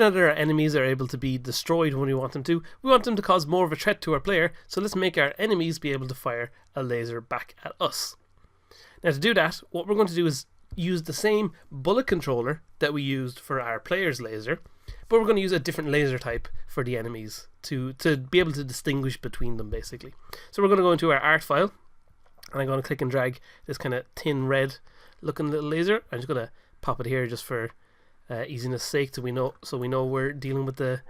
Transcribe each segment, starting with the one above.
now that our enemies are able to be destroyed when we want them to, we want them to cause more of a threat to our player, so let's make our enemies be able to fire a laser back at us. Now to do that, what we're going to do is use the same bullet controller that we used for our player's laser, but we're going to use a different laser type for the enemies to be able to distinguish between them, basically. So we're going to go into our art file, and I'm going to click and drag this kind of tin red looking little laser. I'm just going to pop it here just for easiness sake, so we know we're dealing with the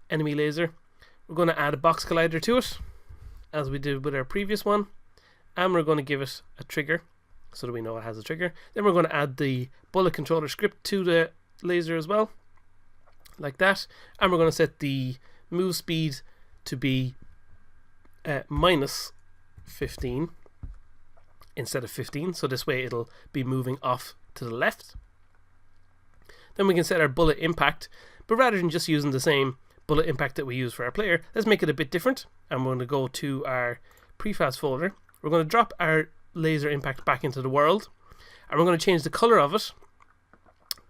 enemy laser. We're going to add a box collider to it, as we did with our previous one, and we're going to give it a trigger so that we know it has a trigger. Then we're going to add the bullet controller script to the laser as well, like that, and we're going to set the move speed to be minus 15 instead of 15, so this way it'll be moving off to the left. Then we can set our bullet impact, but rather than just using the same bullet impact that we use for our player, let's make it a bit different, and we're going to go to our prefabs folder. We're going to drop our laser impact back into the world, and we're going to change the color of it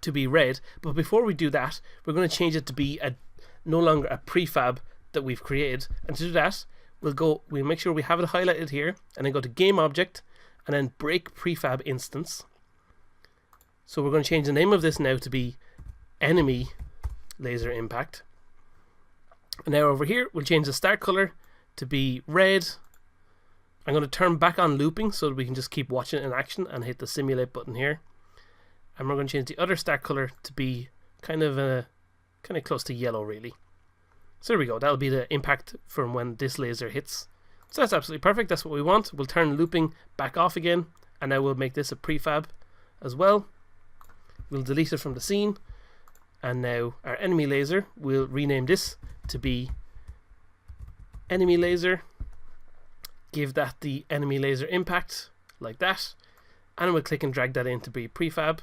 to be red. But before we do that, we're going to change it to be no longer a prefab that we've created, and to do that we'll make sure we have it highlighted here, and then go to game object and then break prefab instance. So we're going to change the name of this now to be enemy laser impact, and now over here we'll change the start color to be red. I'm going to turn back on looping so that we can just keep watching it in action, and hit the simulate button here. And we're going to change the other start color to be kind of close to yellow, really. So there we go. That'll be the impact from when this laser hits. So that's absolutely perfect. That's what we want. We'll turn looping back off again, and now we'll make this a prefab as well. We'll delete it from the scene, and now our enemy laser, we'll rename this to be enemy laser. Give that the enemy laser impact, like that, and we'll click and drag that in to be prefab,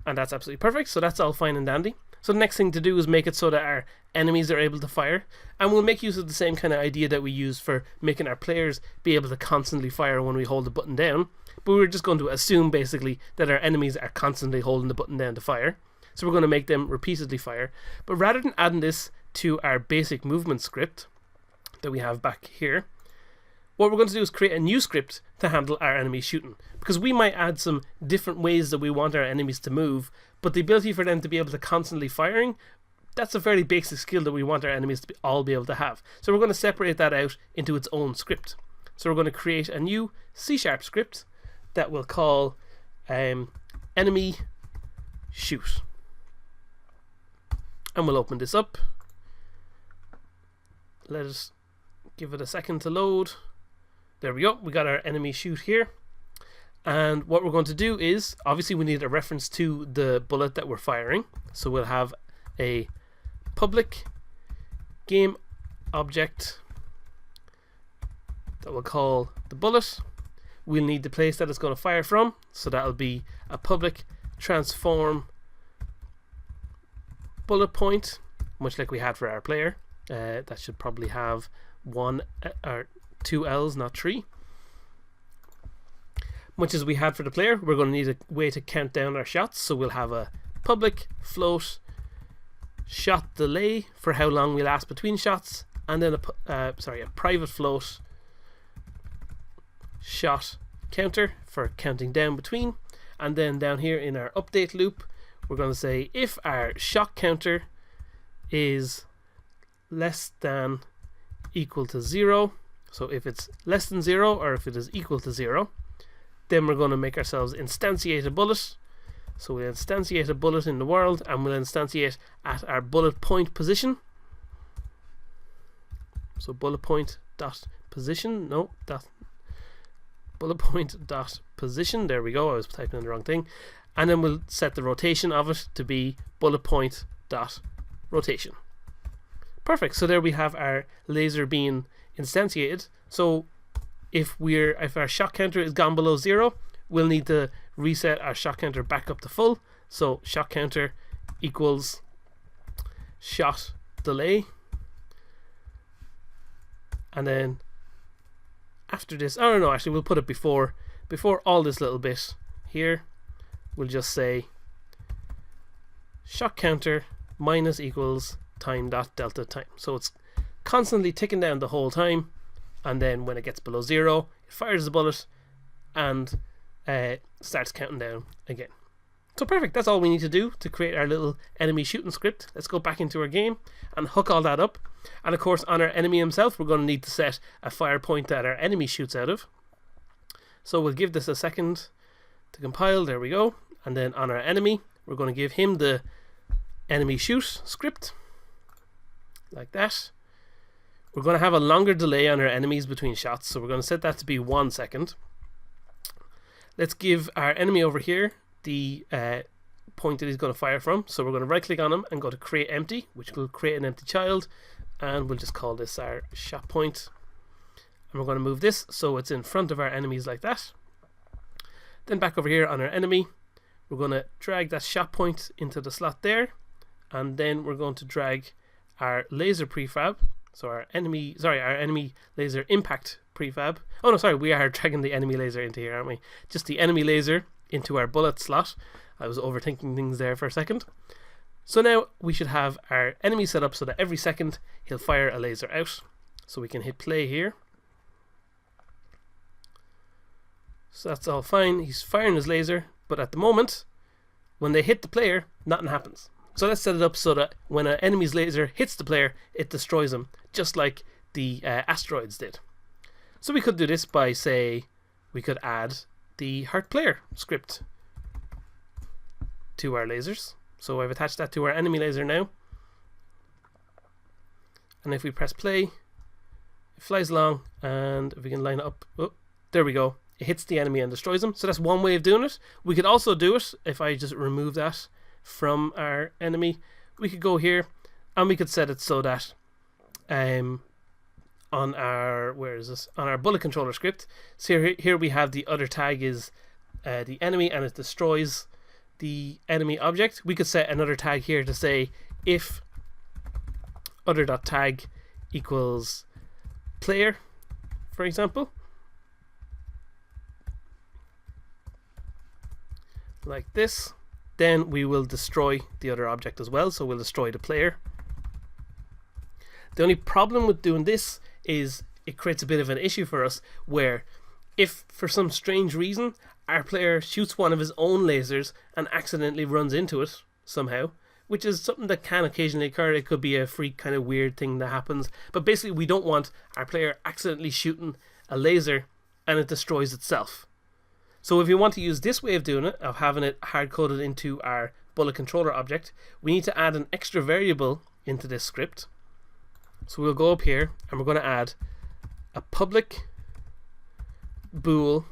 and that's absolutely perfect. So that's all fine and dandy. So the next thing to do is make it so that our enemies are able to fire, and we'll make use of the same kind of idea that we use for making our players be able to constantly fire when we hold the button down, but we're just going to assume basically that our enemies are constantly holding the button down to fire. So we're going to make them repeatedly fire, but rather than adding this to our basic movement script that we have back here, what we're going to do is create a new script to handle our enemies shooting, because we might add some different ways that we want our enemies to move, but the ability for them to be able to constantly firing, that's a very basic skill that we want our enemies to all be able to have. So we're going to separate that out into its own script. So we're going to create a new C# script that we'll call enemy shoot, and we'll open this up. Let us give it a second to load. There we go, we got our enemy shoot here. And what we're going to do is, obviously we need a reference to the bullet that we're firing. So we'll have a public game object that we'll call the bullet. We'll need the place that it's going to fire from, so that'll be a public transform bullet point, much like we had for our player. That should probably have one or two L's, not three. Much as we had for the player, we're going to need a way to count down our shots, so we'll have a public float shot delay for how long we last between shots, and then a private float shot counter for counting down between. And then down here in our update loop, we're going to say if our shot counter is less than equal to 0, so if it's less than 0 or if it is equal to 0, then we're going to make ourselves instantiate a bullet. So we'll instantiate a bullet in the world, and we'll instantiate at our bullet point position. So bullet point dot position, no, dot bullet point dot position. There we go, I was typing in the wrong thing. And then we'll set the rotation of it to be bullet point dot rotation. Perfect. So there we have our laser being instantiated. So if our shot counter is gone below 0, we'll need to reset our shot counter back up to full. So shot counter equals shot delay, and then after this, oh no, actually we'll put it before all this little bit here. We'll just say shot counter minus equals time dot delta time. So it's constantly ticking down the whole time, and then when it gets below 0, it fires the bullet and starts counting down again. So perfect, that's all we need to do to create our little enemy shooting script. Let's go back into our game and hook all that up. And of course, on our enemy himself, we're going to need to set a fire point that our enemy shoots out of. So we'll give this a second to compile. There we go. And then on our enemy, we're going to give him the enemy shoot script, like that. We're going to have a longer delay on our enemies between shots, so we're going to set that to be 1 second. Let's give our enemy over here the point that he's going to fire from. So we're going to right click on him and go to create empty, which will create an empty child, and we'll just call this our shot point. And we're going to move this so it's in front of our enemies like that. Then back over here on our enemy, we're going to drag that shot point into the slot there, and then we're going to drag our laser prefab. So our enemy laser impact prefab. Oh no, sorry, we are dragging the enemy laser into here, aren't we? Just the enemy laser into our bullet slot. I was overthinking things there for a second. So now we should have our enemy set up so that every second he'll fire a laser out. So we can hit play here. So that's all fine. He's firing his laser, but at the moment, when they hit the player, nothing happens. So let's set it up so that when an enemy's laser hits the player, it destroys him, just like the asteroids did. So we could do this by, say, we could add the hurt player script to our lasers. So I've attached that to our enemy laser now. And if we press play, it flies along, and if we can line it up, oh, there we go. It hits the enemy and destroys them. So that's one way of doing it. We could also do it, if I just remove that from our enemy, we could go here and we could set it so that on our on our bullet controller script, so here we have the other tag is the enemy, and it destroys the enemy object. We could set another tag here to say if other.tag equals player, for example, like this, then we will destroy the other object as well. So we'll destroy the player. The only problem with doing this is it creates a bit of an issue for us, where if for some strange reason our player shoots one of his own lasers and accidentally runs into it somehow, which is something that can occasionally occur. It could be a freak kind of weird thing that happens, but basically we don't want our player accidentally shooting a laser and it destroys itself. So if you want to use this way of doing it, of having it hard-coded into our bullet controller object, we need to add an extra variable into this script. So we'll go up here and we're going to add a public bool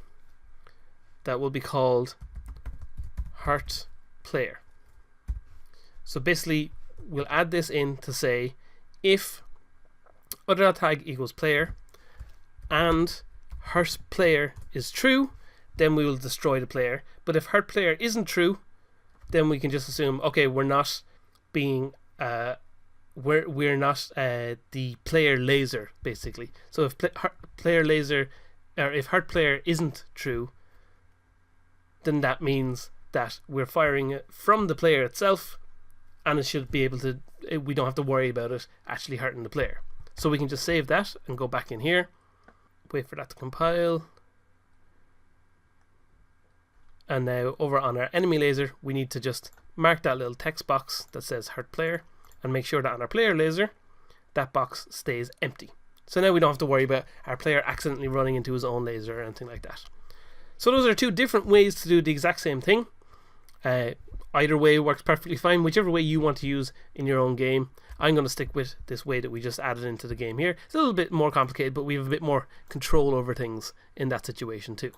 that will be called hurt player. So basically we'll add this in to say if other.tag equals player and hurt player is true, then we will destroy the player. But if hurt player isn't true, then we can just assume, okay, we're not being we're not the player laser, basically. So if player laser, or if hurt player isn't true, then that means that we're firing it from the player itself, and it should be able to, we don't have to worry about it actually hurting the player. So we can just save that and go back in here, wait for that to compile. And now over on our enemy laser, we need to just mark that little text box that says hurt player and make sure that on our player laser, that box stays empty. So now we don't have to worry about our player accidentally running into his own laser or anything like that. So those are two different ways to do the exact same thing. Either way works perfectly fine, whichever way you want to use in your own game. I'm going to stick with this way that we just added into the game here. It's a little bit more complicated, but we have a bit more control over things in that situation too.